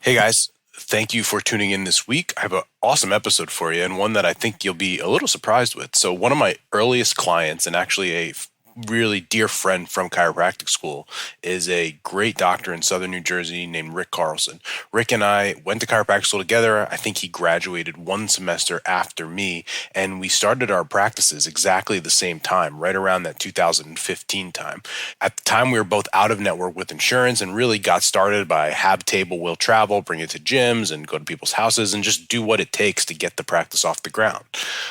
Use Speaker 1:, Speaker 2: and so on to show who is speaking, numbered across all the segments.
Speaker 1: Hey guys, thank you for tuning in this week. I have an awesome episode for you and one that I think you'll be a little surprised with. So, one of my earliest clients, and actually a really dear friend from chiropractic school, is a great doctor in southern New Jersey named Rick Carlson. Rick and I went to chiropractic school together. I think he graduated one semester after me, and we started our practices exactly the same time, right around that 2015 time. At the time, we were both out of network with insurance and really got started by have table, will travel, bring it to gyms and go to people's houses and just do what it takes to get the practice off the ground.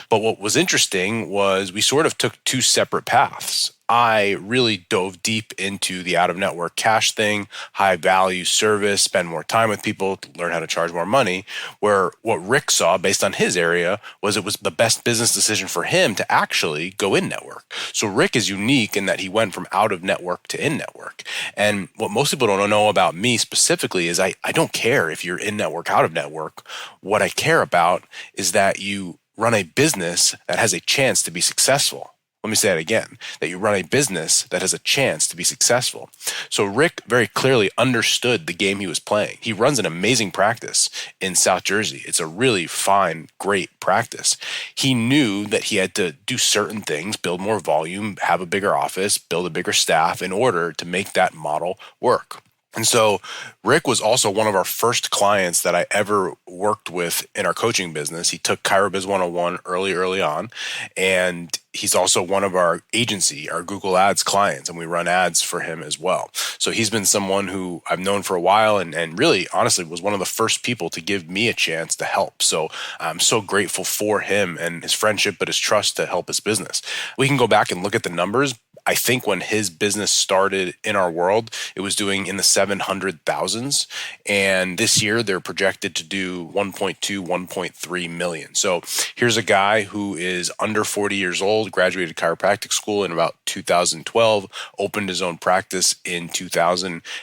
Speaker 1: But what was interesting was we sort of took two separate paths. I really dove deep into the out of network cash thing, high value service, spend more time with people, to learn how to charge more money. Where what Rick saw based on his area was it was the best business decision for him to actually go in network. So Rick is unique in that he went from out of network to in network. And what most people don't know about me specifically is I don't care if you're in network, out of network. What I care about is that you run a business that has a chance to be successful. Let me say it again, that you run a business that has a chance to be successful. So Rick very clearly understood the game he was playing. He runs an amazing practice in South Jersey. It's a really fine, great practice. He knew that he had to do certain things, build more volume, have a bigger office, build a bigger staff in order to make that model work. And so Rick was also one of our first clients that I ever worked with in our coaching business. He took ChiroBiz 101 early on, and he's also one of our agency, our Google Ads clients, and we run ads for him as well. So he's been someone who I've known for a while and really, honestly, was one of the first people to give me a chance to help. So I'm so grateful for him and his friendship, but his trust to help his business. We can go back and look at the numbers. I think when his business started in our world, it was doing in the 700,000s. And this year, they're projected to do 1.2, 1.3 million. So here's a guy who is under 40 years old, graduated chiropractic school in about 2012, opened his own practice in 2014-15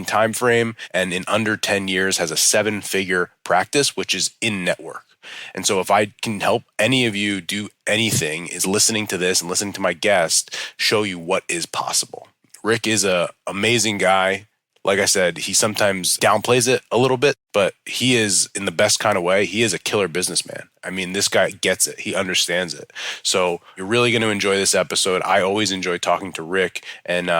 Speaker 1: timeframe, and in under 10 years has a 7-figure practice, which is in network. And so if I can help any of you do anything, is listening to this and listening to my guest show you what is possible. Rick is an amazing guy. Like I said, he sometimes downplays it a little bit, but he is, in the best kind of way, he is a killer businessman. I mean, this guy gets it. He understands it. So you're really going to enjoy this episode. I always enjoy talking to Rick and,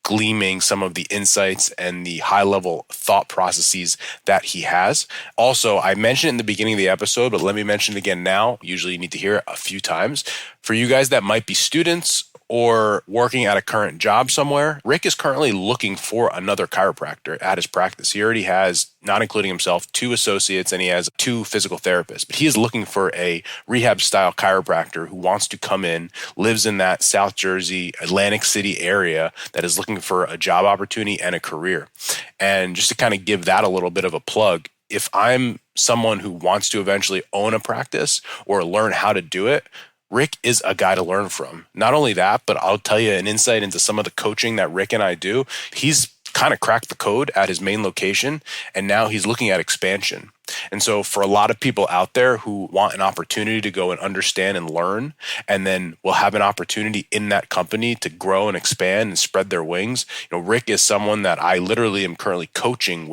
Speaker 1: gleaming some of the insights and the high level thought processes that he has. Also, I mentioned it in the beginning of the episode, but let me mention it again now. Usually you need to hear it a few times. For you guys that might be students or working at a current job somewhere, Rick is currently looking for another chiropractor at his practice. He already has, not including himself, 2 associates and he has 2 physical therapists. But he is looking for a rehab style chiropractor who wants to come in, lives in that South Jersey, Atlantic City area, that is looking for a job opportunity and a career. And just to kind of give that a little bit of a plug, if I'm someone who wants to eventually own a practice or learn how to do it, Rick is a guy to learn from. Not only that, but I'll tell you an insight into some of the coaching that Rick and I do. He's kind of cracked the code at his main location, and now he's looking at expansion. And so for a lot of people out there who want an opportunity to go and understand and learn, and then will have an opportunity in that company to grow and expand and spread their wings, Rick is someone that I literally am currently coaching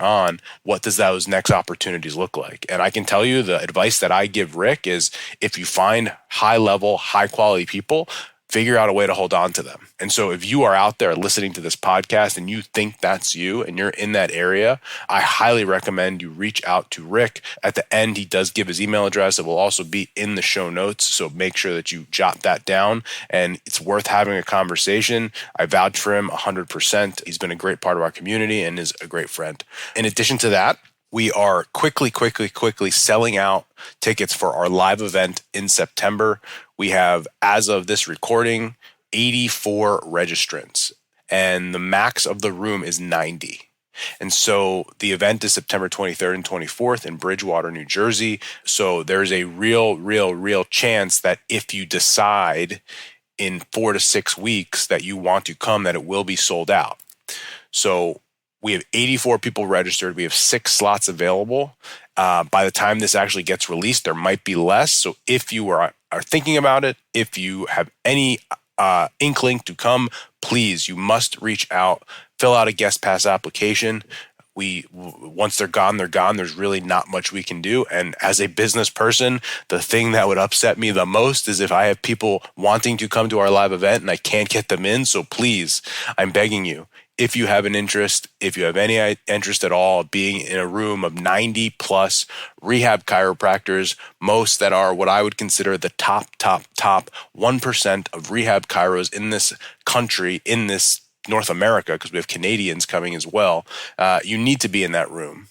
Speaker 1: on what does those next opportunities look like. And I can tell you the advice that I give Rick is if you find high level, high quality people, figure out a way to hold on to them. And so if you are out there listening to this podcast and you think that's you and you're in that area, I highly recommend you reach out to Rick. At the end, he does give his email address. It will also be in the show notes. So make sure that you jot that down, and it's worth having a conversation. I vouch for him 100%. He's been a great part of our community and is a great friend. In addition to that, we are quickly selling out tickets for our live event in September. We have, as of this recording, 84 registrants, and the max of the room is 90. And so the event is September 23rd and 24th in Bridgewater, New Jersey. So there's a real chance that if you decide in 4 to 6 weeks that you want to come, that it will be sold out. So we have 84 people registered. We have 6 slots available. By the time this actually gets released, there might be less. So if you are thinking about it, if you have any inkling to come, please, you must reach out, fill out a guest pass application. once they're gone, they're gone. There's really not much we can do. And as a business person, the thing that would upset me the most is if I have people wanting to come to our live event and I can't get them in. So please, I'm begging you, if you have an interest, if you have any interest at all, being in a room of 90 plus rehab chiropractors, most that are what I would consider the top 1% of rehab chiros in this country, in this North America, because we have Canadians coming as well, you need to be in that room.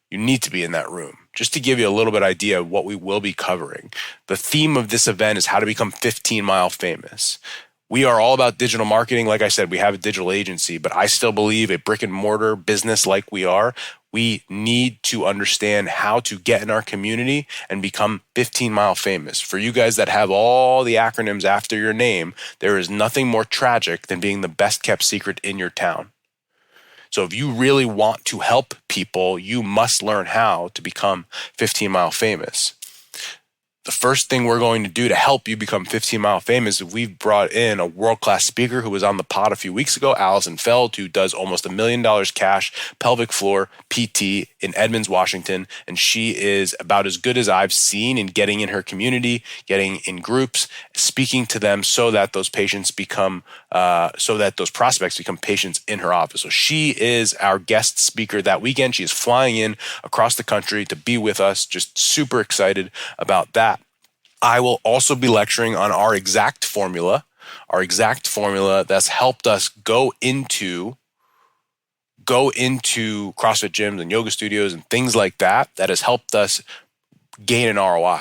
Speaker 1: You need to be in that room. Just to give you a little bit idea of what we will be covering. The theme of this event is how to become 15-mile famous. We are all about digital marketing. Like I said, we have a digital agency, but I still believe a brick and mortar business like we are, we need to understand how to get in our community and become 15-mile famous. For you guys that have all the acronyms after your name, there is nothing more tragic than being the best kept secret in your town. So if you really want to help people, you must learn how to become 15-mile famous. The first thing we're going to do to help you become 15-mile famous is we've brought in a world-class speaker who was on the pod a few weeks ago, Allison Feld, who does almost $1 million cash pelvic floor PT in Edmonds, Washington. And she is about as good as I've seen in getting in her community, getting in groups, speaking to them so that those patients become, so that those prospects become patients in her office. So she is our guest speaker that weekend. She is flying in across the country to be with us. Just super excited about that. I will also be lecturing on our exact formula that's helped us go into CrossFit gyms and yoga studios and things like that has helped us gain an ROI.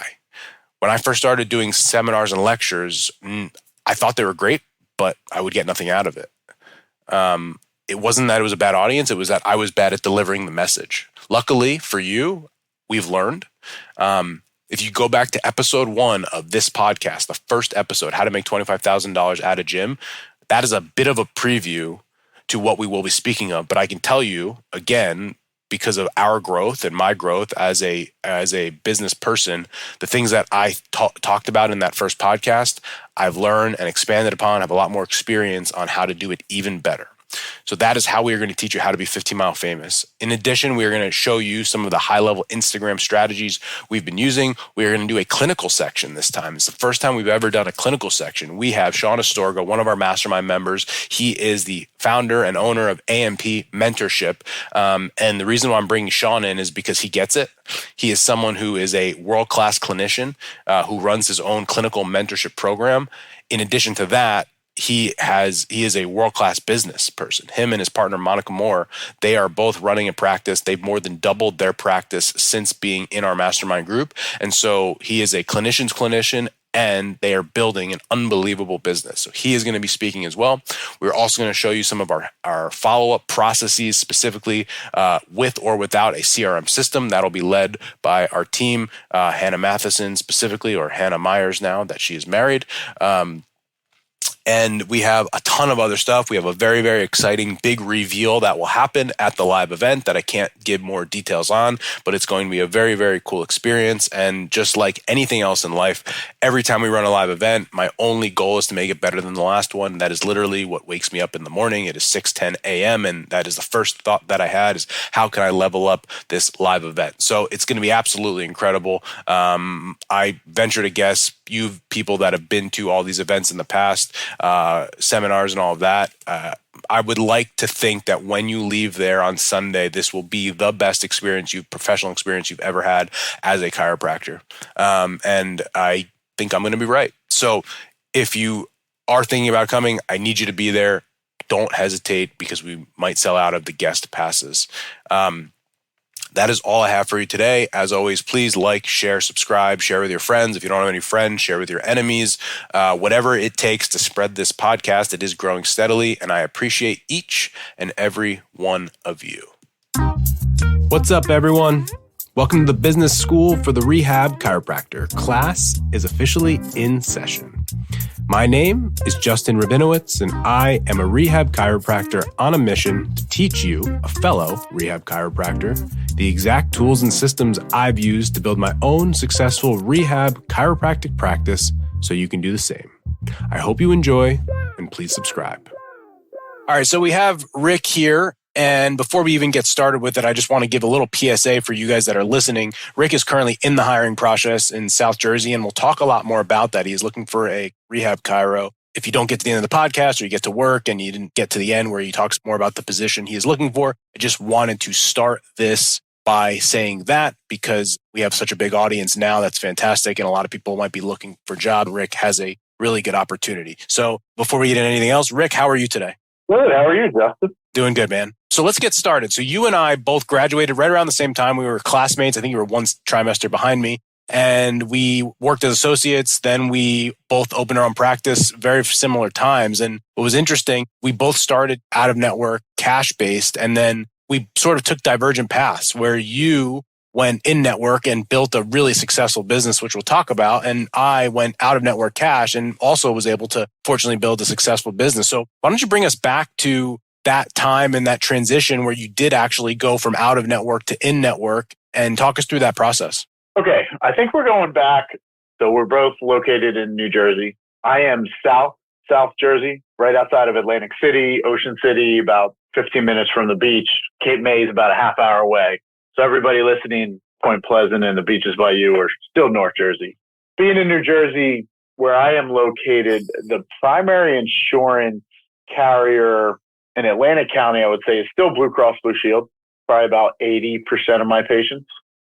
Speaker 1: When I first started doing seminars and lectures, I thought they were great, but I would get nothing out of it. It wasn't that it was a bad audience. It was that I was bad at delivering the message. Luckily for you, we've learned. If you go back to episode 1 of this podcast, the first episode, how to make $25,000 at a gym, that is a bit of a preview to what we will be speaking of. But I can tell you, again, because of our growth and my growth as a business person, the things that I talked about in that first podcast, I've learned and expanded upon, have a lot more experience on how to do it even better. So that is how we are going to teach you how to be 15-mile famous. In addition, we are going to show you some of the high-level Instagram strategies we've been using. We are going to do a clinical section this time. It's the first time we've ever done a clinical section. We have Sean Astorga, one of our mastermind members. He is the founder and owner of AMP Mentorship. And the reason why I'm bringing Sean in is because he gets it. He is someone who is a world-class clinician who runs his own clinical mentorship program. In addition to that, he is a world-class business person. Him and his partner, Monica Moore, they are both running a practice. They've more than doubled their practice since being in our mastermind group. And so he is a clinician's clinician, and they are building an unbelievable business. So he is going to be speaking as well. We're also going to show you some of our follow-up processes, specifically with or without a CRM system. That'll be led by our team, Hannah Matheson specifically, or Hannah Myers now that she is married. And we have a ton of other stuff. We have a very, very exciting big reveal that will happen at the live event that I can't give more details on, but it's going to be a very, very cool experience. And just like anything else in life, every time we run a live event, my only goal is to make it better than the last one. That is literally what wakes me up in the morning. It is 6:10 a.m. And that is the first thought that I had is how can I level up this live event? So it's going to be absolutely incredible. I venture to guess you people that have been to all these events in the past, seminars and all of that, I would like to think that when you leave there on Sunday, this will be the best professional experience you've ever had as a chiropractor. And I think I'm going to be right. So if you are thinking about coming, I need you to be there. Don't hesitate because we might sell out of the guest passes. That is all I have for you today. As always, please like, share, subscribe, share with your friends. If you don't have any friends, share with your enemies. Whatever it takes to spread this podcast, it is growing steadily, and I appreciate each and every one of you. What's up, everyone? Welcome to the Business School for the Rehab Chiropractor. Class is officially in session. My name is Justin Rabinowitz, and I am a rehab chiropractor on a mission to teach you, a fellow rehab chiropractor, the exact tools and systems I've used to build my own successful rehab chiropractic practice so you can do the same. I hope you enjoy, and please subscribe. All right, so we have Rick here. And before we even get started with it, I just want to give a little PSA for you guys that are listening. Rick is currently in the hiring process in South Jersey, and we'll talk a lot more about that. He is looking for a rehab chiro. If you don't get to the end of the podcast or you get to work and you didn't get to the end where he talks more about the position he is looking for, I just wanted to start this by saying that because we have such a big audience now. That's fantastic. And a lot of people might be looking for a job. Rick has a really good opportunity. So before we get into anything else, Rick, how are you today?
Speaker 2: Good. How are you, Justin?
Speaker 1: Doing good, man. So let's get started. So you and I both graduated right around the same time. We were classmates. I think you were one trimester behind me. And we worked as associates. Then we both opened our own practice, very similar times. And what was interesting, we both started out of network, cash-based, and then we sort of took divergent paths where you went in network and built a really successful business, which we'll talk about. And I went out of network cash and also was able to fortunately build a successful business. So why don't you bring us back to that time and that transition where you did actually go from out of network to in network and talk us through that process.
Speaker 2: Okay. I think we're going back. So we're both located in New Jersey. I am South Jersey, right outside of Atlantic City, Ocean City, about 15 minutes from the beach. Cape May is about a half hour away. So everybody listening, Point Pleasant and the beaches by you are still North Jersey. Being in New Jersey, where I am located, the primary insurance carrier in Atlantic County, I would say, is still Blue Cross Blue Shield, probably about 80% of my patients.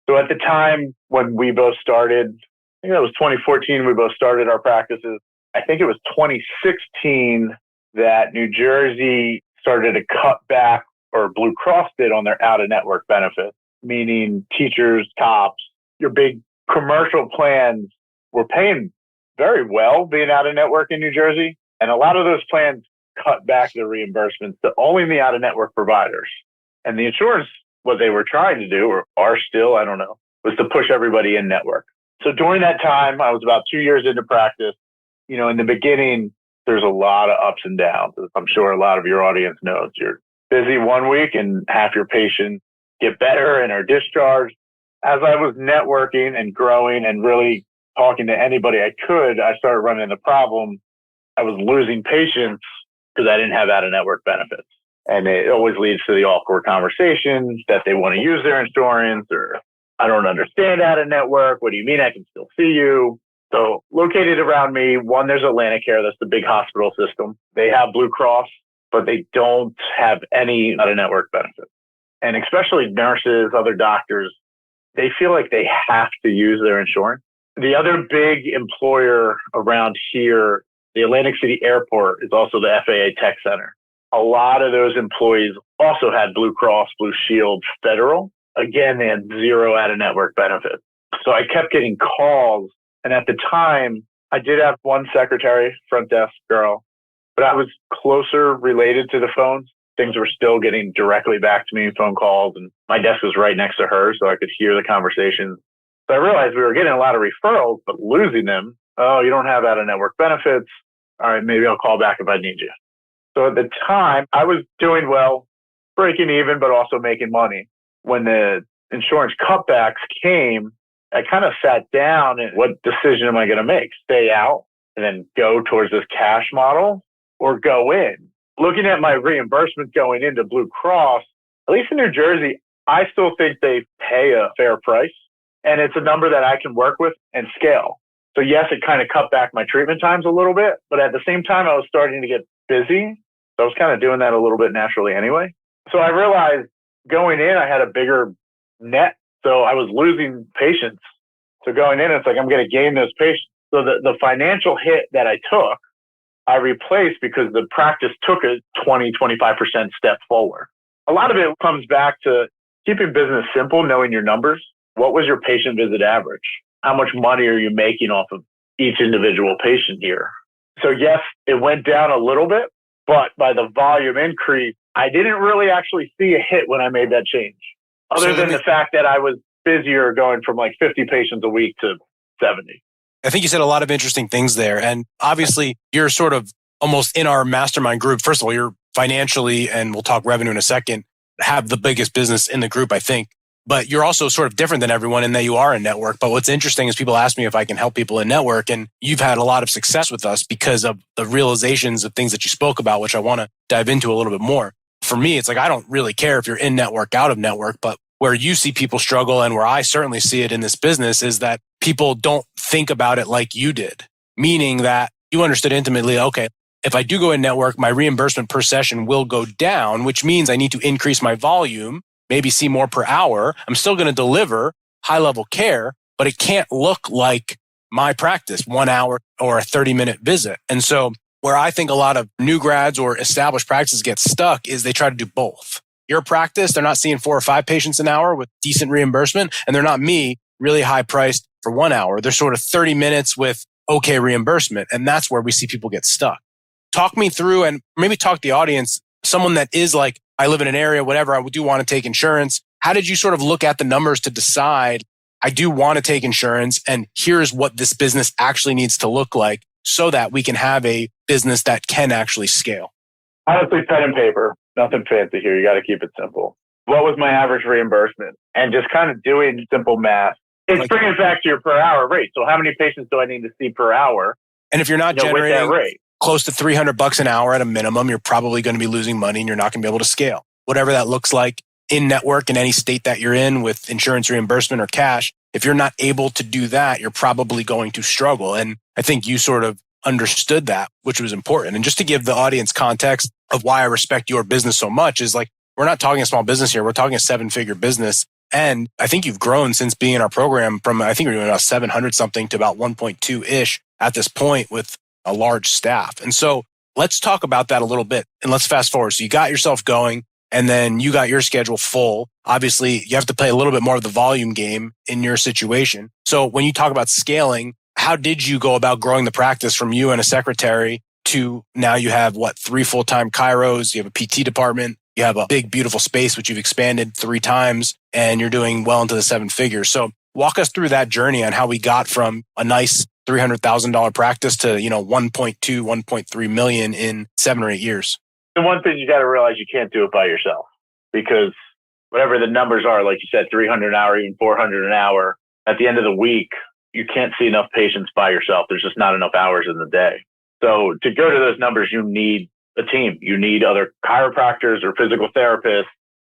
Speaker 2: So at the time when we both started, I think that was 2014, we both started our practices. I think it was 2016 that New Jersey started to cut back, or Blue Cross did, on their out-of-network benefits, meaning teachers, cops, your big commercial plans were paying very well being out-of-network in New Jersey. And a lot of those plans cut back the reimbursements to only the out-of-network providers. And the insurance, what they were trying to do, or are still, I don't know, was to push everybody in network. So during that time, I was about 2 years into practice. You know, in the beginning, there's a lot of ups and downs. I'm sure a lot of your audience knows. You're busy one week and half your patients get better and are discharged. As I was networking and growing and really talking to anybody I could, I started running into the problem. I was losing patients because I didn't have out-of-network benefits. And it always leads to the awkward conversations that they want to use their insurance, or I don't understand out-of-network. What do you mean I can still see you? So located around me, one, there's Atlantic Care. That's the big hospital system. They have Blue Cross, but they don't have any out-of-network benefits. And especially nurses, other doctors, they feel like they have to use their insurance. The other big employer around here, the Atlantic City Airport, is also the FAA Tech Center. A lot of those employees also had Blue Cross, Blue Shield, Federal. Again, they had zero out-of-network benefits. So I kept getting calls. And at the time, I did have one secretary, front desk girl, but I was closer related to the phones. Things were still getting directly back to me in phone calls, and my desk was right next to hers, so I could hear the conversations. So I realized we were getting a lot of referrals, but losing them. Oh, you don't have out-of-network benefits. All right, maybe I'll call back if I need you. So at the time, I was doing well, breaking even, but also making money. When the insurance cutbacks came, I kind of sat down and what decision am I going to make? Stay out and then go towards this cash model, or go in? Looking at my reimbursement going into Blue Cross, at least in New Jersey, I still think they pay a fair price, and it's a number that I can work with and scale. So yes, it kind of cut back my treatment times a little bit, but at the same time, I was starting to get busy. So I was kind of doing that a little bit naturally anyway. So I realized going in, I had a bigger net. So I was losing patients. So going in, it's like, I'm going to gain those patients. So the financial hit that I took, I replaced because the practice took a 20-25% step forward. A lot of it comes back to keeping business simple, knowing your numbers. What was your patient visit average? How much money are you making off of each individual patient here? So yes, it went down a little bit, but by the volume increase, I didn't really actually see a hit when I made that change, other than the fact that I was busier going from like 50 patients a week to 70.
Speaker 1: I think you said a lot of interesting things there. And obviously, you're sort of almost in our mastermind group. First of all, you're financially, and we'll talk revenue in a second, have the biggest business in the group, I think. But you're also sort of different than everyone in that you are in network. But what's interesting is people ask me if I can help people in network. And you've had a lot of success with us because of the realizations of things that you spoke about, which I want to dive into a little bit more. for me, it's like, I don't really care if you're in network, out of network, but where you see people struggle and where I certainly see it in this business is that people don't think about it like you did, meaning that you understood intimately, okay, if I do go in network, my reimbursement per session will go down, which means I need to increase my volume, maybe see more per hour. I'm still going to deliver high level care, but it can't look like my practice, 1 hour or a 30-minute visit. And so where I think a lot of new grads or established practices get stuck is they try to do both. Your practice, they're not seeing 4 or 5 patients an hour with decent reimbursement, and they're not me, really high priced for 1 hour. They're sort of 30 minutes with okay reimbursement. And that's where we see people get stuck. Talk me through, and maybe talk to the audience, someone that is like, I live in an area, whatever, I do want to take insurance. How did you sort of look at the numbers to decide, I do want to take insurance, and here's what this business actually needs to look like so that we can have a business that can actually scale?
Speaker 2: Honestly, pen and paper, nothing fancy here. You got to keep it simple. What was my average reimbursement? And just kind of doing simple math. It's bringing it back to your per hour rate. So how many patients do I need to see per hour?
Speaker 1: And if you're not generating close to $300 an hour at a minimum, you're probably going to be losing money and you're not going to be able to scale. Whatever that looks like in network in any state that you're in with insurance reimbursement or cash, if you're not able to do that, you're probably going to struggle. And I think you sort of understood that, which was important. And just to give the audience context of why I respect your business so much is like, we're not talking a small business here. We're talking a 7-figure business. And I think you've grown since being in our program from, I think we're doing about 700 something to about 1.2-ish at this point with a large staff. And so let's talk about that a little bit and let's fast forward. So you got yourself going and then you got your schedule full. Obviously, you have to play a little bit more of the volume game in your situation. So when you talk about scaling, how did you go about growing the practice from you and a secretary to now you have 3 full-time chiros, you have a PT department, you have a big, beautiful space, which you've expanded 3 times, and you're doing well into the 7 figures. So walk us through that journey on how we got from a nice $300,000 practice to, 1.2, 1.3 million in 7 or 8 years.
Speaker 2: The one thing you got to realize, you can't do it by yourself, because whatever the numbers are, like you said, 300 an hour, even 400 an hour, at the end of the week, you can't see enough patients by yourself. There's just not enough hours in the day. So to go to those numbers, you need a team. You need other chiropractors or physical therapists,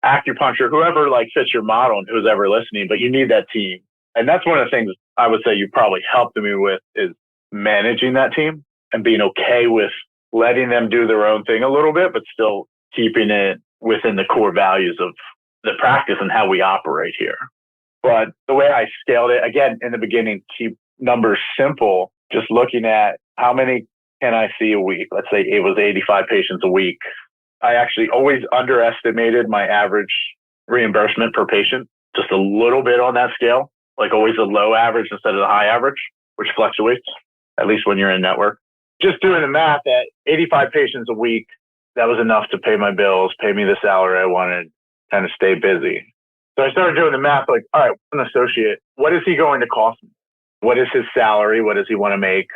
Speaker 2: acupuncture, whoever fits your model and who's ever listening, but you need that team. And that's one of the things I would say you probably helped me with is managing that team and being okay with letting them do their own thing a little bit, but still keeping it within the core values of the practice and how we operate here. But the way I scaled it, again, in the beginning, keep numbers simple, just looking at how many can I see a week? Let's say it was 85 patients a week. I actually always underestimated my average reimbursement per patient, just a little bit on that scale, always a low average instead of the high average, which fluctuates, at least when you're in network. Just doing the math at 85 patients a week, that was enough to pay my bills, pay me the salary I wanted, kind of stay busy. So I started doing the math, all right, an associate, what is he going to cost me? What is his salary? What does he want to make?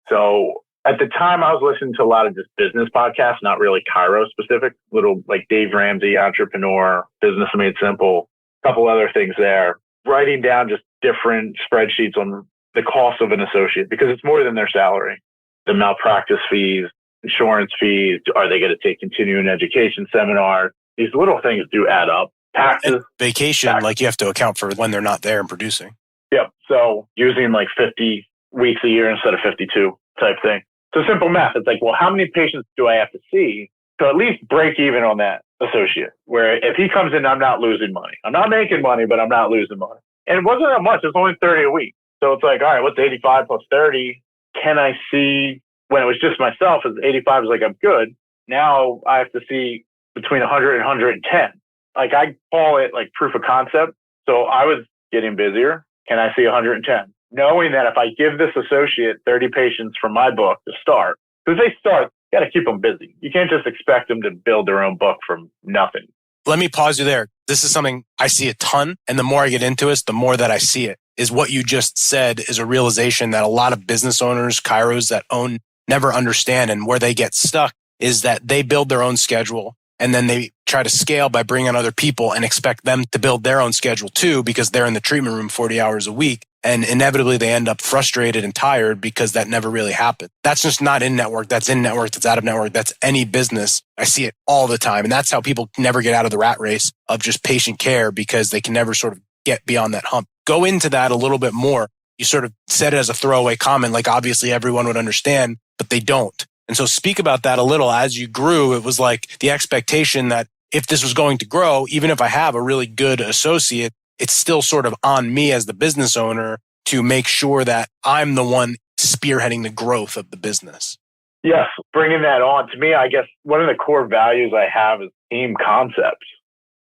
Speaker 2: So at the time, I was listening to a lot of just business podcasts, not really chiro specific, little like Dave Ramsey, Entrepreneur, Business Made Simple, a couple other things there. Writing down just different spreadsheets on the cost of an associate, because it's more than their salary. The malpractice fees, insurance fees, are they going to take continuing education seminars? These little things do add up. Taxes.
Speaker 1: And vacation, you have to account for when they're not there and producing.
Speaker 2: Yep. So using 50 weeks a year instead of 52 type thing. So simple math. It's how many patients do I have to see to at least break even on that associate? Where if he comes in, I'm not losing money. I'm not making money, but I'm not losing money. And it wasn't that much. It's only 30 a week. So it's all right, what's 85 plus 30? Can I see, when it was just myself, as 85 is I'm good. Now I have to see between 100 and 110. I call it proof of concept. So I was getting busier. Can I see 110? Knowing that if I give this associate 30 patients from my book to start, because they start, you got to keep them busy. You can't just expect them to build their own book from nothing.
Speaker 1: Let me pause you there. This is something I see a ton. And the more I get into it, the more that I see it, is what you just said is a realization that a lot of business owners, chiros that own, never understand. And where they get stuck is that they build their own schedule. And then they try to scale by bringing on other people and expect them to build their own schedule too, because they're in the treatment room 40 hours a week. And inevitably they end up frustrated and tired because that never really happened. That's just not in network. That's in network. That's out of network. That's any business. I see it all the time. And that's how people never get out of the rat race of just patient care, because they can never sort of get beyond that hump. Go into that a little bit more. You sort of said it as a throwaway comment, like obviously everyone would understand, but they don't. And so speak about that a little. As you grew, it was like the expectation that if this was going to grow, even if I have a really good associate, it's still sort of on me as the business owner to make sure that I'm the one spearheading the growth of the business.
Speaker 2: Yes, bringing that on. To me, I guess one of the core values I have is team concepts.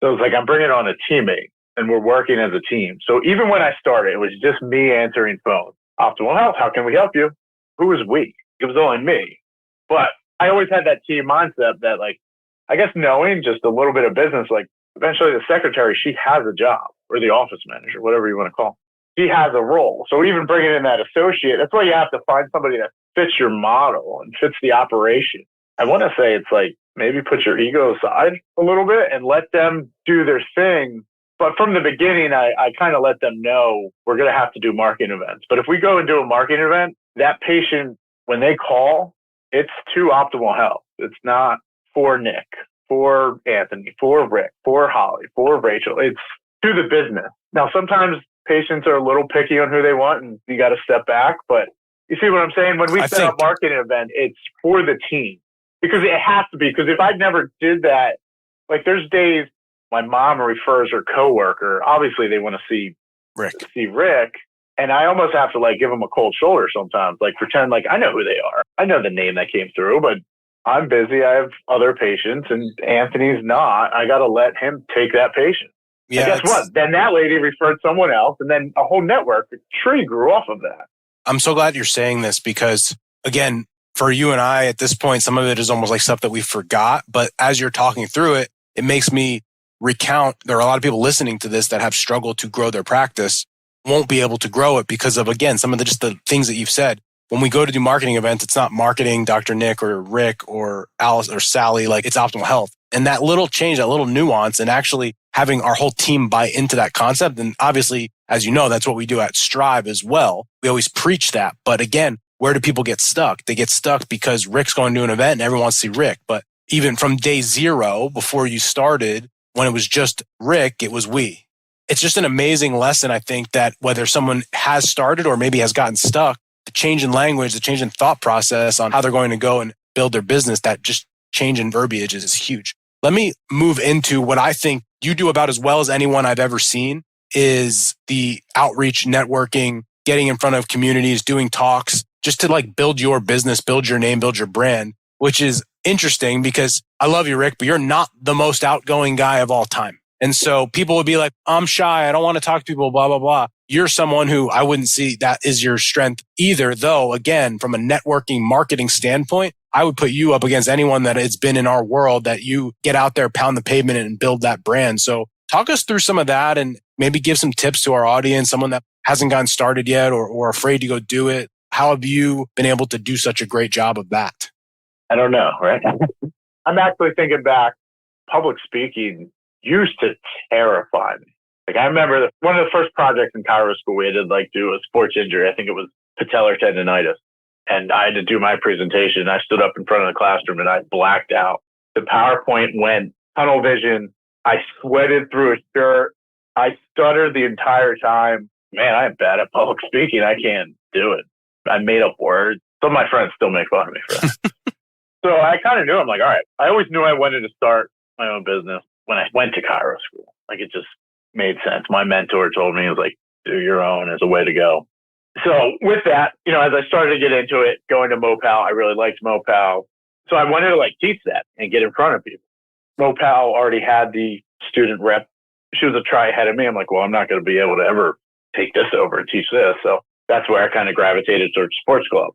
Speaker 2: So it's like I'm bringing on a teammate and we're working as a team. So even when I started, it was just me answering phones. Optimal Health, how can we help you? Who was we? It was only me. But I always had that team mindset that, like, I guess knowing just a little bit of business, like eventually the secretary, she has a job, or the office manager, whatever you want to call it. She has a role. So even bringing in that associate, that's why you have to find somebody that fits your model and fits the operation. I want to say it's like maybe put your ego aside a little bit and let them do their thing. But from the beginning, I kind of let them know we're going to have to do marketing events. But if we go and do a marketing event, that patient, when they call, it's to Optimal Health. It's not for Nick, for Anthony, for Rick, for Holly, for Rachel. It's to the business. Now, sometimes patients are a little picky on who they want and you got to step back. But you see what I'm saying? When we set up marketing event, it's for the team, because it has to be. Because if I never did that, like there's days my mom refers her coworker. Obviously, they want to see Rick. And I almost have to like give them a cold shoulder sometimes, like pretend like I know who they are. I know the name that came through, but I'm busy. I have other patients and Anthony's not. I got to let him take that patient. Yeah, and guess what? Then that lady referred someone else, and then a whole network, a tree grew off of that.
Speaker 1: I'm so glad you're saying this because, again, for you and I at this point, some of it is almost like stuff that we forgot. But as you're talking through it, it makes me recount. There are a lot of people listening to this that have struggled to grow their practice, won't be able to grow it because of, again, some of the things that you've said. When we go to do marketing events, it's not marketing Dr. Nick or Rick or Alice or Sally, like it's Optimal Health. And that little change, that little nuance, and actually having our whole team buy into that concept. And obviously, as you know, that's what we do at Strive as well. We always preach that. But again, where do people get stuck? They get stuck because Rick's going to an event and everyone wants to see Rick. But even from day zero, before you started, when it was just Rick, it was we. It's just an amazing lesson, I think, that whether someone has started or maybe has gotten stuck, the change in language, the change in thought process on how they're going to go and build their business, that just change in verbiage is huge. Let me move into what I think you do about as well as anyone I've ever seen is the outreach, networking, getting in front of communities, doing talks, just to like build your business, build your name, build your brand, which is interesting because I love you, Rick, but you're not the most outgoing guy of all time. And so people would be like, I'm shy. I don't want to talk to people, blah, blah, blah. You're someone who I wouldn't see that is your strength either. Though, again, from a networking marketing standpoint, I would put you up against anyone that has been in our world that you get out there, pound the pavement and build that brand. So talk us through some of that and maybe give some tips to our audience, someone that hasn't gotten started yet or afraid to go do it. How have you been able to do such a great job of that?
Speaker 2: I don't know, right? I'm actually thinking back, public speaking used to terrify me. Like I remember one of the first projects in chiro school we had to like do a sports injury. I think it was patellar tendonitis. And I had to do my presentation. I stood up in front of the classroom and I blacked out. The PowerPoint went tunnel vision. I sweated through a shirt. I stuttered the entire time. Man, I'm bad at public speaking. I can't do it. I made up words. Some of my friends still make fun of me for that. So I kind of knew. I'm like, all right. I always knew I wanted to start my own business when I went to chiro school. Like it just made sense. My mentor told me, he was like, do your own is a way to go. So with that, as I started to get into it, going to Mopal, I really liked Mopal. So I wanted to like teach that and get in front of people. Mopal already had the student rep. She was a try ahead of me. I'm like, well, I'm not going to be able to ever take this over and teach this. So that's where I kind of gravitated towards sports club,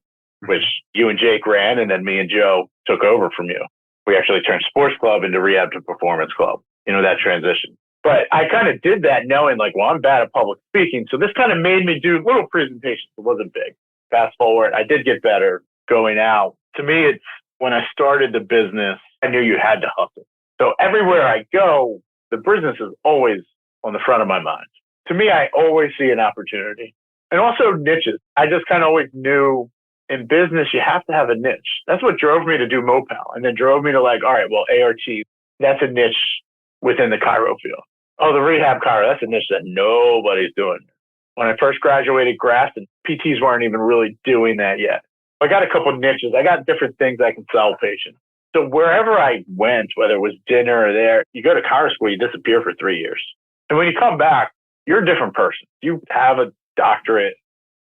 Speaker 2: which you and Jake ran. And then me and Joe took over from you. We actually turned sports club into rehab to performance club, that transition. But I kind of did that knowing like, well, I'm bad at public speaking. So this kind of made me do little presentations. It wasn't big. Fast forward, I did get better going out. To me, it's when I started the business, I knew you had to hustle. So everywhere I go, the business is always on the front of my mind. To me, I always see an opportunity. And also niches. I just kind of always knew in business, you have to have a niche. That's what drove me to do Mopal and then drove me to like, all right, well, ART, that's a niche within the chiro field. Oh, the rehab chiro, that's a niche that nobody's doing. When I first graduated Grafton, PTs weren't even really doing that yet. I got a couple of niches. I got different things I can sell patients. So wherever I went, whether it was dinner or there, you go to chiro school, you disappear for 3 years. And when you come back, you're a different person. You have a doctorate.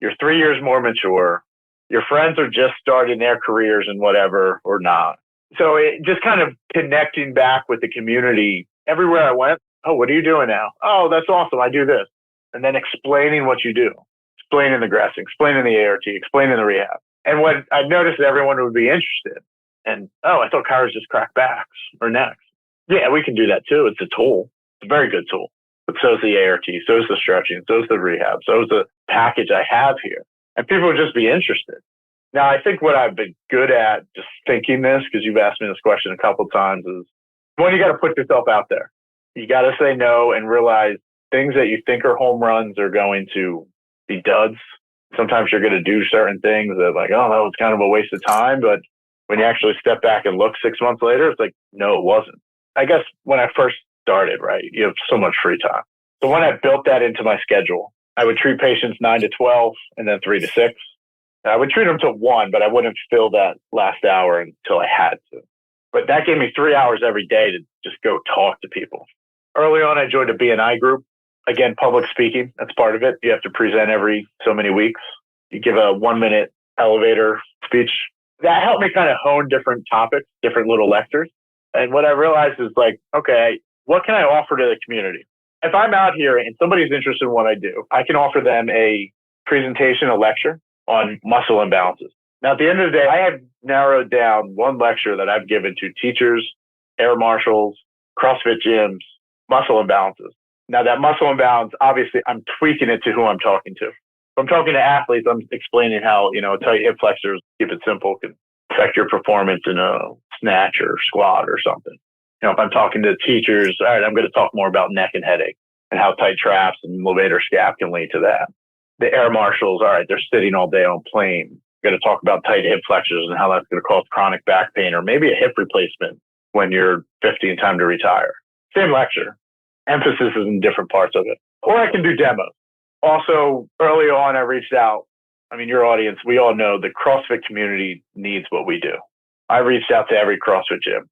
Speaker 2: You're 3 years more mature. Your friends are just starting their careers and whatever or not. So it just kind of connecting back with the community everywhere I went. Oh, what are you doing now? Oh, that's awesome. I do this. And then explaining what you do, explaining the grassing, explaining the ART, explaining the rehab. And what I noticed that everyone would be interested. And, oh, I thought chiros just crack backs or necks. Yeah, we can do that too. It's a tool. It's a very good tool. But so is the ART, so is the stretching, so is the rehab, so is the package I have here. And people would just be interested. Now, I think what I've been good at just thinking this, because you've asked me this question a couple of times, is one, you got to put yourself out there. You got to say no and realize things that you think are home runs are going to be duds. Sometimes you're going to do certain things that like, oh, that was kind of a waste of time. But when you actually step back and look 6 months later, it's like, no, it wasn't. I guess when I first started, right, you have so much free time. So when I built that into my schedule, I would treat patients 9 to 12 and then 3 to 6. I would treat them till 1, but I wouldn't fill that last hour until I had to. But that gave me 3 hours every day to just go talk to people. Early on, I joined a BNI group. Again, public speaking, that's part of it. You have to present every so many weeks. You give a 1-minute elevator speech. That helped me kind of hone different topics, different little lectures. And what I realized is like, okay, what can I offer to the community? If I'm out here and somebody's interested in what I do, I can offer them a presentation, a lecture on muscle imbalances. Now, at the end of the day, I have narrowed down one lecture that I've given to teachers, air marshals, CrossFit gyms, muscle imbalances. Now, that muscle imbalance, obviously, I'm tweaking it to who I'm talking to. If I'm talking to athletes, I'm explaining how, tight hip flexors, keep it simple, can affect your performance in a snatch or squat or something. If I'm talking to teachers, all right, I'm going to talk more about neck and headache and how tight traps and levator scap can lead to that. The air marshals, all right, they're sitting all day on plane. I'm going to talk about tight hip flexors and how that's going to cause chronic back pain or maybe a hip replacement when you're 50 and time to retire. Same lecture. Emphasis is in different parts of it. Or I can do demos. Also, early on, I reached out. Your audience, we all know the CrossFit community needs what we do. I reached out to every CrossFit gym.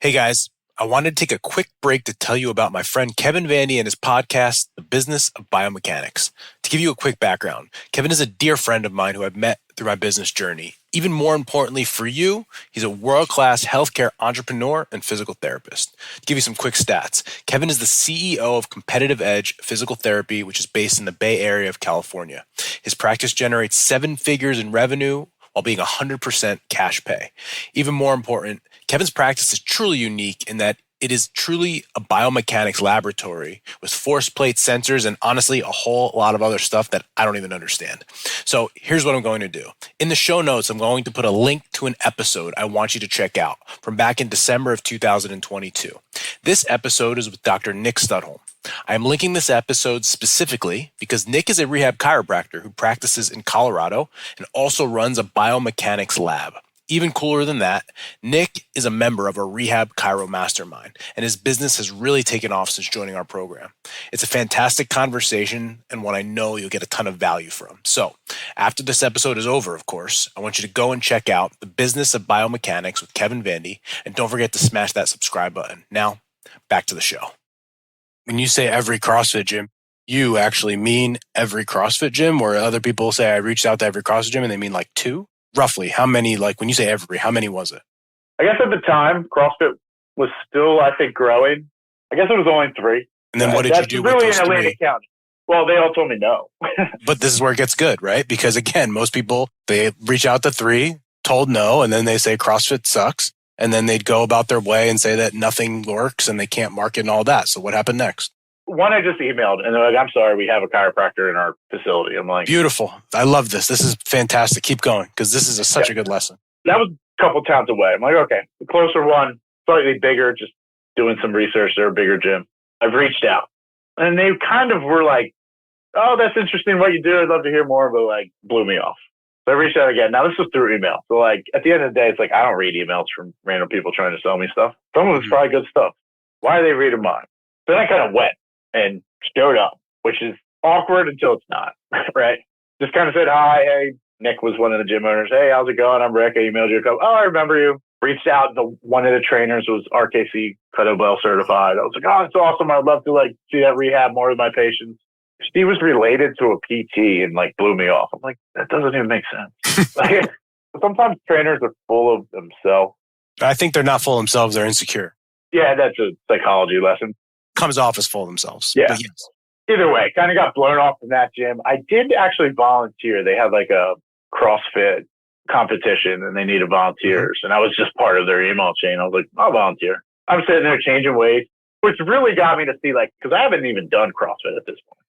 Speaker 1: Hey guys, I wanted to take a quick break to tell you about my friend Kevin Vandy and his podcast, The Business of Biomechanics. To give you a quick background, Kevin is a dear friend of mine who I've met through my business journey. Even more importantly for you, he's a world-class healthcare entrepreneur and physical therapist. To give you some quick stats, Kevin is the CEO of Competitive Edge Physical Therapy, which is based in the Bay Area of California. His practice generates 7 figures in revenue while being 100% cash pay. Even more important, Kevin's practice is truly unique in that it is truly a biomechanics laboratory with force plate sensors and honestly a whole lot of other stuff that I don't even understand. So here's what I'm going to do. In the show notes, I'm going to put a link to an episode I want you to check out from back in December of 2022. This episode is with Dr. Nick Studholm. I am linking this episode specifically because Nick is a rehab chiropractor who practices in Colorado and also runs a biomechanics lab. Even cooler than that, Nick is a member of a rehab chiro mastermind, and his business has really taken off since joining our program. It's a fantastic conversation and one I know you'll get a ton of value from. So after this episode is over, of course, I want you to go and check out The Business of Biomechanics with Kevin Vandy, and don't forget to smash that subscribe button. Now, back to the show. When you say every CrossFit gym, you actually mean every CrossFit gym, or other people say I reached out to every CrossFit gym and they mean like 2? Roughly, how many, when you say every, how many was it?
Speaker 2: I guess at the time, CrossFit was still, I think, growing. I guess it was only 3.
Speaker 1: And then what did you do with those 3?
Speaker 2: Atlantic County. Well, they all told me no.
Speaker 1: But this is where it gets good, right? Because again, most people, they reach out to 3, told no, and then they say CrossFit sucks. And then they'd go about their way and say that nothing works and they can't market and all that. So what happened next?
Speaker 2: One, I just emailed and they're like, I'm sorry, we have a chiropractor in our facility. I'm like,
Speaker 1: beautiful. I love this. This is fantastic. Keep going because this is such a good lesson.
Speaker 2: That was a couple towns away. I'm like, okay, the closer one, slightly bigger, just doing some research. They're a bigger gym. I've reached out and they kind of were like, oh, that's interesting what you do. I'd love to hear more, but like blew me off. So I reached out again. Now this was through email. So like at the end of the day, it's like, I don't read emails from random people trying to sell me stuff. Some of it's probably good stuff. Why are they reading mine? Then I kind of went and showed up, which is awkward until it's not, right? Just kind of said, hi, hey, Nick was one of the gym owners. Hey, how's it going? I'm Rick. I emailed you a couple. Oh, I remember you. Reached out. One of the trainers was RKC kettlebell certified. I was like, oh, it's awesome. I'd love to like see that rehab more with my patients. She was related to a PT and like blew me off. I'm like, that doesn't even make sense. Like, sometimes trainers are full of themselves.
Speaker 1: I think they're not full of themselves. They're insecure.
Speaker 2: Yeah, that's a psychology lesson.
Speaker 1: Comes off as full of themselves.
Speaker 2: Yeah.
Speaker 1: But yes.
Speaker 2: Either way, kind of got blown off from that gym. I did actually volunteer. They had like a CrossFit competition and they needed volunteers. And I was just part of their email chain. I was like, I'll volunteer. I'm sitting there changing weights, which really got me to see like, because I haven't even done CrossFit at this point.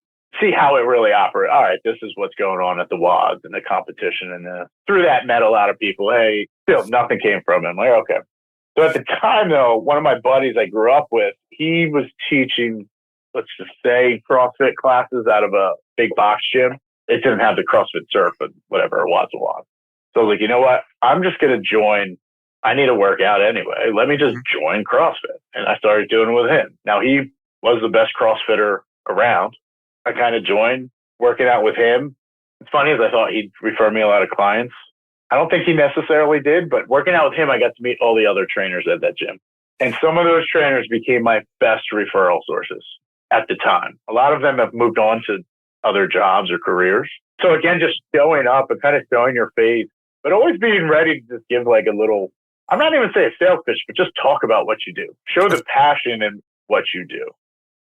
Speaker 2: See how it really operates. All right, this is what's going on at the WODs and the competition. And threw that met a lot of people. Hey, still nothing came from it. I'm like, okay. So at the time, though, one of my buddies I grew up with, he was teaching, let's just say, CrossFit classes out of a big box gym. It didn't have the CrossFit Surf, but whatever, it was a lot. So I was like, you know what? I'm just going to join. I need a workout anyway. Let me just join CrossFit. And I started doing it with him. Now, he was the best CrossFitter around. I kind of joined working out with him. It's funny as I thought he'd refer me a lot of clients. I don't think he necessarily did, but working out with him, I got to meet all the other trainers at that gym. And some of those trainers became my best referral sources at the time. A lot of them have moved on to other jobs or careers. So again, just showing up and kind of showing your face, but always being ready to just give like a little, I'm not even say a sales pitch, but just talk about what you do. Show the passion in what you do.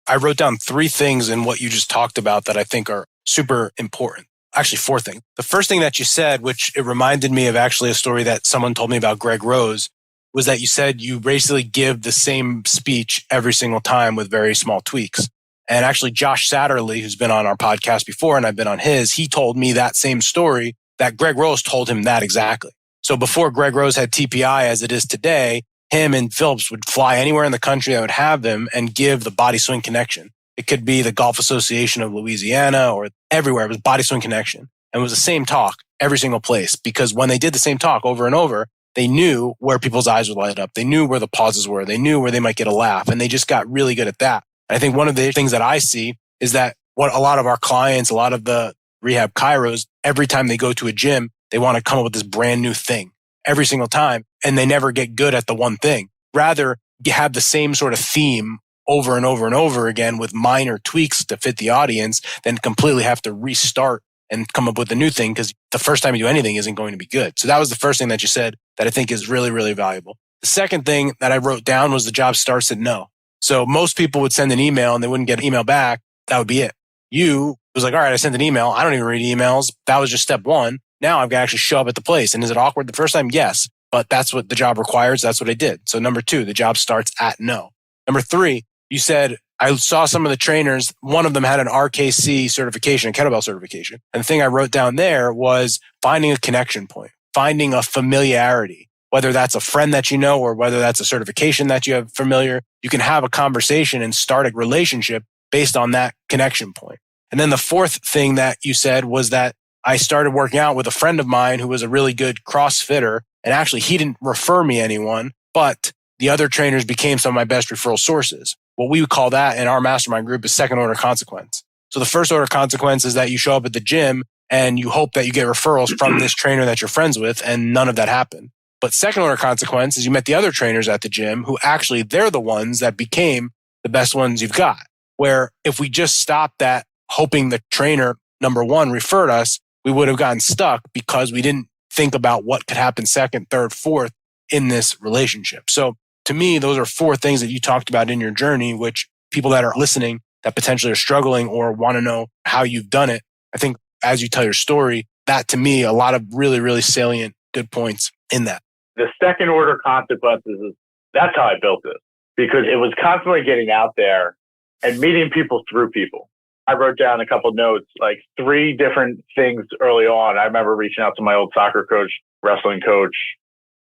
Speaker 1: I wrote down 3 things in what you just talked about that I think are super important. Actually, 4 things. The first thing that you said, which it reminded me of actually a story that someone told me about Greg Rose, was that you said you basically give the same speech every single time with very small tweaks. And actually, Josh Satterley, who's been on our podcast before and I've been on his, he told me that same story that Greg Rose told him that exactly. So before Greg Rose had TPI as it is today, him and Phillips would fly anywhere in the country that would have them and give the body swing connection. It could be the Golf Association of Louisiana or everywhere. It was body swing connection. And it was the same talk every single place because when they did the same talk over and over, they knew where people's eyes would light up. They knew where the pauses were. They knew where they might get a laugh. And they just got really good at that. And I think one of the things that I see is that what a lot of our clients, a lot of the rehab chiros, every time they go to a gym, they want to come up with this brand new thing every single time. And they never get good at the one thing. Rather, you have the same sort of theme over and over and over again with minor tweaks to fit the audience, then completely have to restart and come up with a new thing because the first time you do anything isn't going to be good. So that was the first thing that you said that I think is really, really valuable. The second thing that I wrote down was the job starts at no. So most people would send an email and they wouldn't get an email back. That would be it. You was like, all right, I sent an email. I don't even read emails. That was just step 1. Now I've got to actually show up at the place. And is it awkward the first time? Yes. But that's what the job requires. That's what I did. So number 2, the job starts at no. Number 3, you said, I saw some of the trainers. One of them had an RKC certification, a kettlebell certification. And the thing I wrote down there was finding a connection point, finding a familiarity, whether that's a friend that you know or whether that's a certification that you have familiar. You can have a conversation and start a relationship based on that connection point. And then the 4th thing that you said was that I started working out with a friend of mine who was a really good CrossFitter. And actually, he didn't refer me anyone, but the other trainers became some of my best referral sources. What we would call that in our mastermind group is second order consequence. So the first order consequence is that you show up at the gym and you hope that you get referrals from this trainer that you're friends with, and none of that happened. But second order consequence is you met the other trainers at the gym who actually they're the ones that became the best ones you've got. Where if we just stopped that hoping the trainer, number 1, referred us, we would have gotten stuck because we didn't think about what could happen second, third, fourth in this relationship. So to me, those are 4 things that you talked about in your journey, which people that are listening that potentially are struggling or want to know how you've done it. I think as you tell your story, that to me, a lot of really, really salient good points in that.
Speaker 2: The second order consequences is that's how I built this because it was constantly getting out there and meeting people through people. I wrote down a couple notes, like 3 different things early on. I remember reaching out to my old soccer coach, wrestling coach,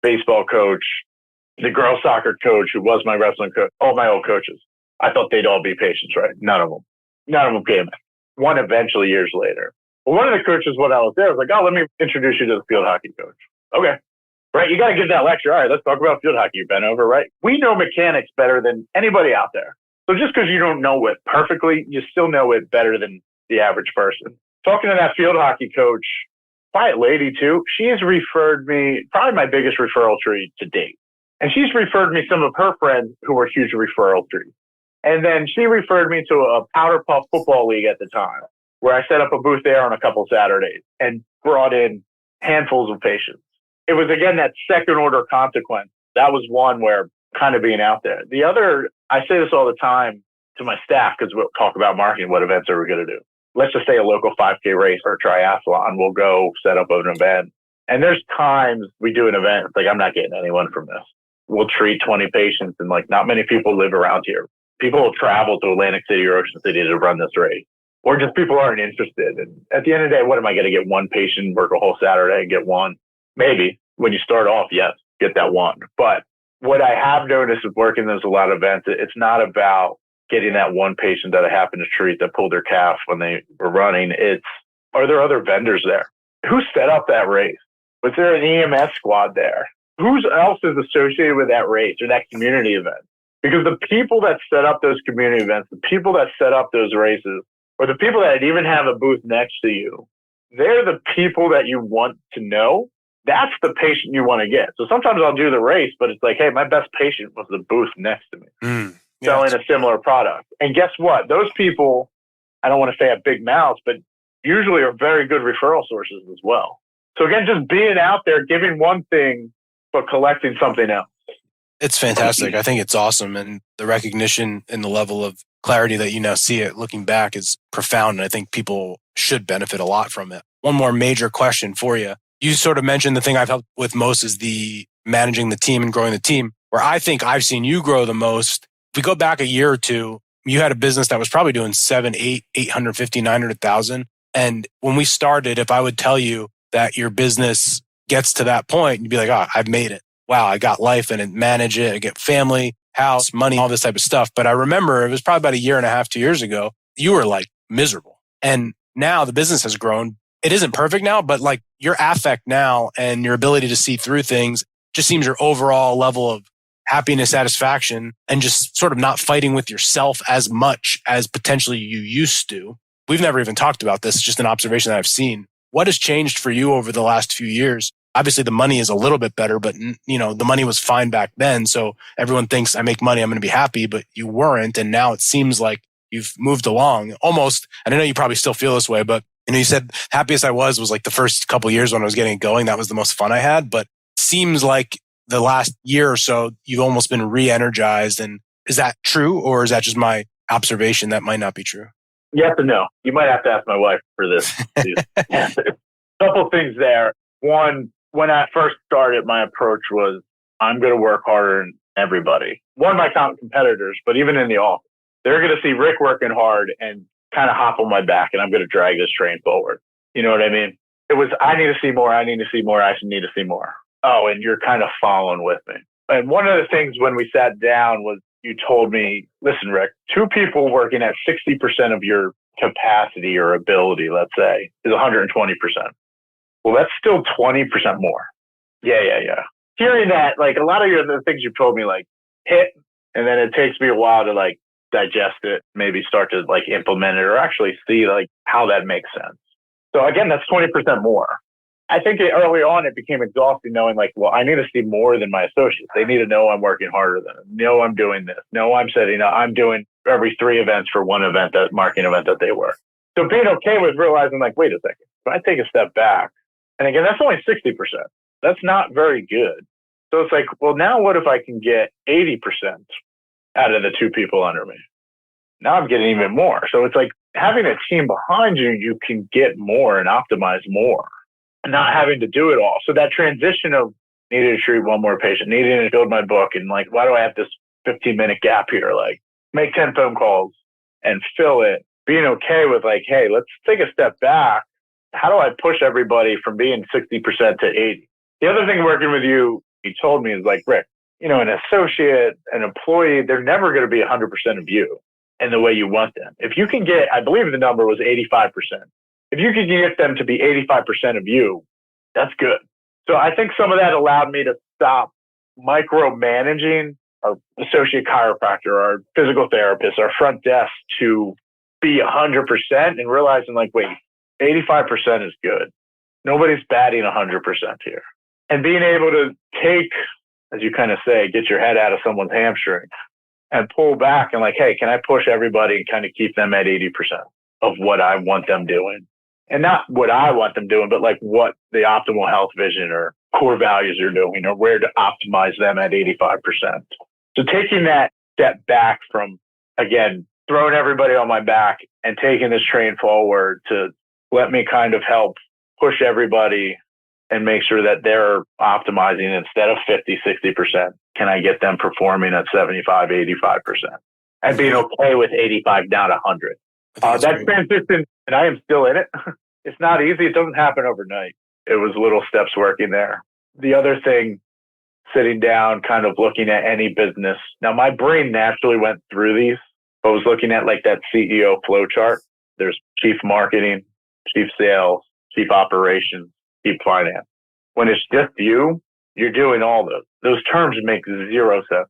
Speaker 2: baseball coach, The girls soccer coach who was my wrestling coach, all my old coaches, I thought they'd all be patients, right? None of them came in. One eventually years later. Well, one of the coaches, when I was there, was like, oh, let me introduce you to the field hockey coach. Okay. Right. You got to give that lecture. All right. Let's talk about field hockey. You bent over, right? We know mechanics better than anybody out there. So just because you don't know it perfectly, you still know it better than the average person. Talking to that field hockey coach, quiet lady too, she's referred me, probably my biggest referral tree to date. And she's referred me some of her friends who were huge referral trees. And then she referred me to a Powder Puff football league at the time, where I set up a booth there on a couple Saturdays and brought in handfuls of patients. It was, again, that second order consequence. That was one where kind of being out there. The other, I say this all the time to my staff, because we'll talk about marketing. What events are we going to do? Let's just say a local 5K race or triathlon. We'll go set up an event. And there's times we do an event, it's like, I'm not getting anyone from this. We'll treat 20 patients, and like, not many people live around here. People will travel to Atlantic City or Ocean City to run this race. Or just people aren't interested. And at the end of the day, what am I going to get one patient, work a whole Saturday and get one? Maybe when you start off, yes, get that one. But what I have noticed with working those a lot of events, it's not about getting that one patient that I happen to treat that pulled their calf when they were running. It's, are there other vendors there? Who set up that race? Was there an EMS squad there? Who else is associated with that race or that community event? Because the people that set up those community events, the people that set up those races, or the people that even have a booth next to you, they're the people that you want to know. That's the patient you want to get. So sometimes I'll do the race, but it's like, hey, my best patient was the booth next to me selling a similar product. And guess what? Those people, I don't want to say have big mouths, but usually are very good referral sources as well. So again, just being out there, giving one thing, but collecting something else.
Speaker 1: It's fantastic. I think it's awesome. And the recognition and the level of clarity that you now see it looking back is profound. And I think people should benefit a lot from it. One more major question for you. You sort of mentioned the thing I've helped with most is the managing the team and growing the team, where I think I've seen you grow the most. If we go back a year or two, you had a business that was probably doing 850, 900,000. And when we started, if I would tell you that your business gets to that point, you'd be like, oh, I've made it. Wow, I got life and manage it. I get family, house, money, all this type of stuff. But I remember it was probably about a year and a half, 2 years ago, you were like miserable. And now the business has grown. It isn't perfect now, but like your affect now and your ability to see through things just seems your overall level of happiness, satisfaction, and just sort of not fighting with yourself as much as potentially you used to. We've never even talked about this. It's just an observation that I've seen. What has changed for you over the last few years? Obviously, the money is a little bit better, but you know, the money was fine back then. So everyone thinks I make money, I'm going to be happy, but you weren't. And now it seems like you've moved along almost. And I know you probably still feel this way, but you know, you said happiest I was like the first couple of years when I was getting it going. That was the most fun I had. But it seems like the last year or so, you've almost been re-energized. And is that true? Or is that just my observation that might not be true?
Speaker 2: Yes and no. You might have to ask my wife for this. Couple things there. One, when I first started, my approach was, I'm going to work harder than everybody. One of my competitors, but even in the office, they're going to see Rick working hard and kind of hop on my back, and I'm going to drag this train forward. You know what I mean? It was, I need to see more. I need to see more. I need to see more. Oh, and you're kind of following with me. And one of the things when we sat down was, you told me, listen, Rick, two people working at 60% of your capacity or ability, let's say, is 120%. Well, that's still 20% more. Yeah. Hearing that, like a lot of the things you've told me, like hit, and then it takes me a while to like digest it, maybe start to like implement it or actually see like how that makes sense. So again, that's 20% more. I think early on it became exhausting knowing like, well, I need to see more than my associates. They need to know I'm working harder than them. Know I'm doing this. Know I'm setting up. I'm doing every 3 events for one event, that marketing event that they were. So being okay with realizing like, wait a second, if I take a step back, and again, that's only 60%. That's not very good. So it's like, well, now what if I can get 80% out of the 2 people under me? Now I'm getting even more. So it's like having a team behind you, you can get more and optimize more and not having to do it all. So that transition of needing to treat one more patient, needing to build my book, and like, why do I have this 15-minute gap here? Like, make 10 phone calls and fill it. Being okay with like, hey, let's take a step back. How do I push everybody from being 60% to 80? The other thing working with you, he told me is like, Rick, an associate, an employee, they're never going to be 100% of you in the way you want them. If you can get, I believe the number was 85%. If you could get them to be 85% of you, that's good. So I think some of that allowed me to stop micromanaging our associate chiropractor, our physical therapist, our front desk to be 100% and realizing like, wait, 85% is good. Nobody's batting 100% here. And being able to take, as you kind of say, get your head out of someone's hamstring and pull back and like, hey, can I push everybody and kind of keep them at 80% of what I want them doing? And not what I want them doing, but like what the optimal health vision or core values are doing or where to optimize them at 85%. So taking that step back from, again, throwing everybody on my back and taking this train forward to let me kind of help push everybody and make sure that they're optimizing instead of 50, 60%. Can I get them performing at 75, 85%? And being okay with 85 down to 100. That transition, and I am still in it. It's not easy. It doesn't happen overnight. It was little steps working there. The other thing, sitting down, kind of looking at any business. Now, my brain naturally went through these. I was looking at like that CEO flow chart. There's chief marketing, chief sales, chief operations, chief finance. When it's just you, you're doing all those. Those terms make zero sense.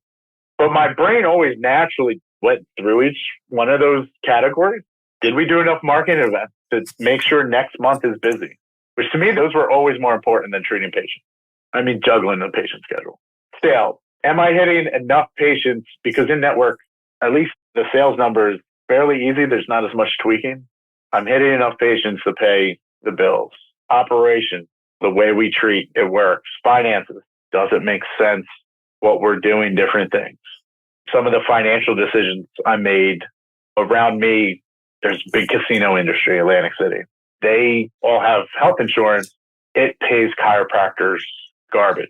Speaker 2: But my brain always naturally went through each one of those categories. Did we do enough marketing events to make sure next month is busy? Which to me, those were always more important than treating patients. I mean, juggling the patient schedule. Sales. Am I hitting enough patients? Because in network, at least the sales number is fairly easy. There's not as much tweaking. I'm hitting enough patients to pay the bills. Operations, the way we treat, it works. Finances, does it make sense what we're doing, different things? Some of the financial decisions I made around me, there's a big casino industry, Atlantic City. They all have health insurance. It pays chiropractors garbage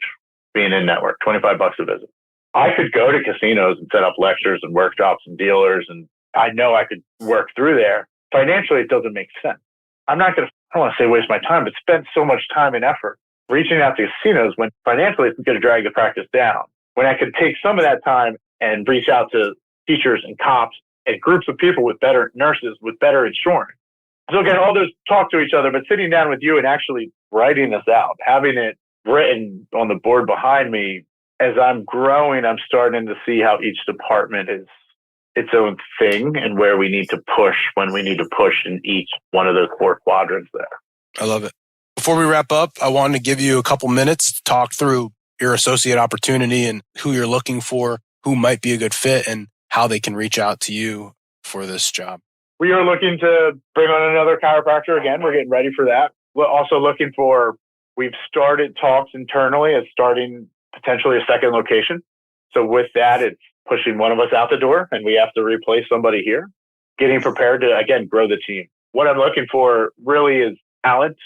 Speaker 2: being in network, $25 a visit. I could go to casinos and set up lectures and workshops and dealers, and I know I could work through there. Financially, it doesn't make sense. I'm not going to, I don't want to say waste my time, but spend so much time and effort reaching out to casinos when financially it's going to drag the practice down. When I could take some of that time and reach out to teachers and cops and groups of people with better nurses, with better insurance. So again, all those talk to each other, but sitting down with you and actually writing this out, having it written on the board behind me, as I'm growing, I'm starting to see how each department is its own thing and where we need to push when we need to push in each one of those four quadrants there.
Speaker 1: I love it. Before we wrap up, I wanted to give you a couple minutes to talk through your associate opportunity and who you're looking for, who might be a good fit, and how they can reach out to you for this job.
Speaker 2: We are looking to bring on another chiropractor again. We're getting ready for that. We're also looking for, we've started talks internally as starting potentially a second location. So with that, it's pushing one of us out the door and we have to replace somebody here. Getting prepared to, again, grow the team. What I'm looking for really is talent,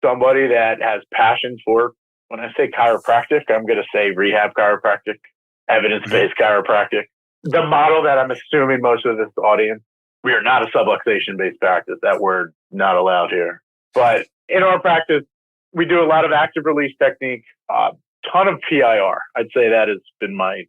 Speaker 2: somebody that has passion for, when I say chiropractic, I'm going to say rehab chiropractic, evidence-based chiropractic. The model that I'm assuming most of this audience, we are not a subluxation-based practice. That word not allowed here. But in our practice, we do a lot of active release technique, ton of PIR. I'd say that has been my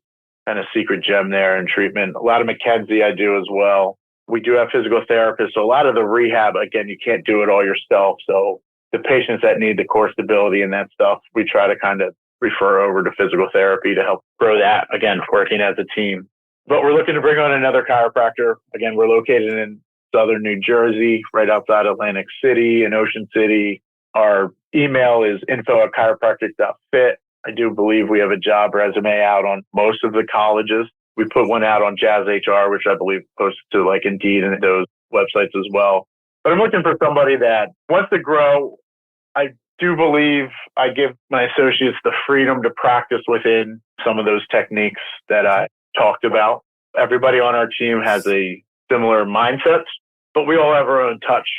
Speaker 2: kind of secret gem there in treatment. A lot of McKenzie I do as well. We do have physical therapists. So a lot of the rehab, again, you can't do it all yourself. So the patients that need the core stability and that stuff, we try to kind of refer over to physical therapy to help grow that, again, working as a team. But we're looking to bring on another chiropractor. Again, we're located in southern New Jersey, right outside Atlantic City and Ocean City. Our email is info@chiropractic.fit. I do believe we have a job resume out on most of the colleges. We put one out on Jazz HR, which I believe posted to like Indeed and those websites as well. But I'm looking for somebody that wants to grow. I do believe I give my associates the freedom to practice within some of those techniques that I talked about. Everybody on our team has a similar mindset, but we all have our own touch.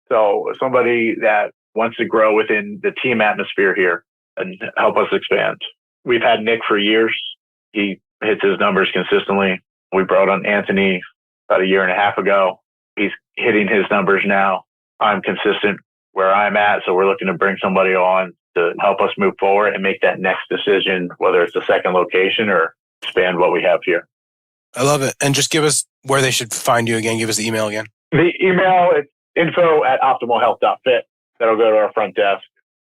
Speaker 2: So somebody that wants to grow within the team atmosphere here and help us expand. We've had Nick for years. He hits his numbers consistently. We brought on Anthony about a year and a half ago. He's hitting his numbers now. I'm consistent where I'm at. So we're looking to bring somebody on to help us move forward and make that next decision, whether it's a second location or expand what we have here.
Speaker 1: I love it. And just give us where they should find you again. Give us the email again.
Speaker 2: The email is info@optimalhealth.fit. That'll go to our front desk.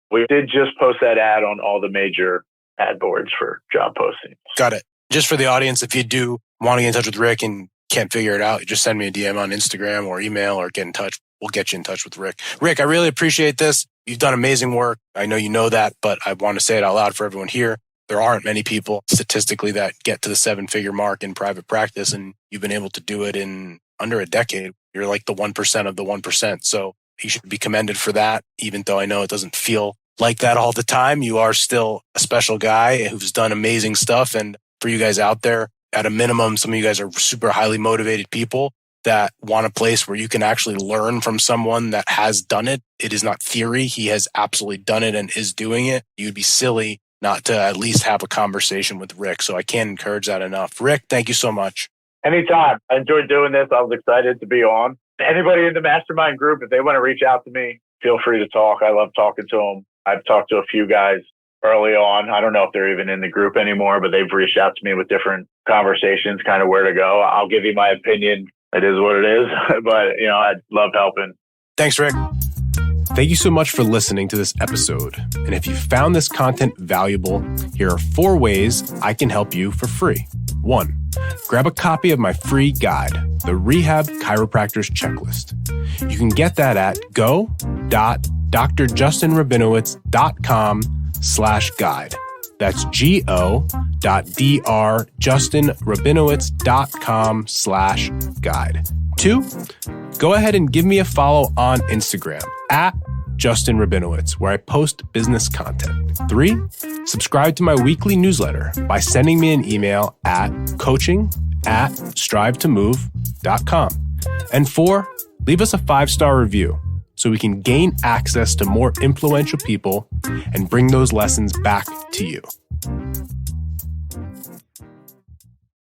Speaker 2: We did just post that ad on all the major ad boards for job postings.
Speaker 1: Got it. Just for the audience, if you do want to get in touch with Rick and can't figure it out, just send me a DM on Instagram or email or get in touch. We'll get you in touch with Rick. Rick, I really appreciate this. You've done amazing work. I know you know that, but I want to say it out loud for everyone here. There aren't many people statistically that get to the 7-figure mark in private practice, and you've been able to do it in under a decade. You're like the 1% of the 1%. So you should be commended for that, even though I know it doesn't feel like that all the time. You are still a special guy who's done amazing stuff. And for you guys out there, at a minimum, some of you guys are super highly motivated people that want a place where you can actually learn from someone that has done it. It is not theory. He has absolutely done it and is doing it. You'd be silly not to at least have a conversation with Rick. So I can't encourage that enough. Rick, thank you so much.
Speaker 2: Anytime. I enjoyed doing this. I was excited to be on. Anybody in the mastermind group, if they want to reach out to me, feel free to talk. I love talking to them. I've talked to a few guys early on. I don't know if they're even in the group anymore, but they've reached out to me with different conversations, kind of where to go. I'll give you my opinion. It is what it is, but I love helping.
Speaker 1: Thanks, Rick. Thank you so much for listening to this episode. And if you found this content valuable, here are 4 ways I can help you for free. 1, grab a copy of my free guide, the Rehab Chiropractor's Checklist. You can get that at go.drjustinrabinowitz.com/guide. That's go.drjustinrabinowitz.com/guide. 2, go ahead and give me a follow on Instagram at Justin Rabinowitz, where I post business content. 3, subscribe to my weekly newsletter by sending me an email at coaching@strivetomove.com. And 4, leave us a 5-star review so we can gain access to more influential people and bring those lessons back to you.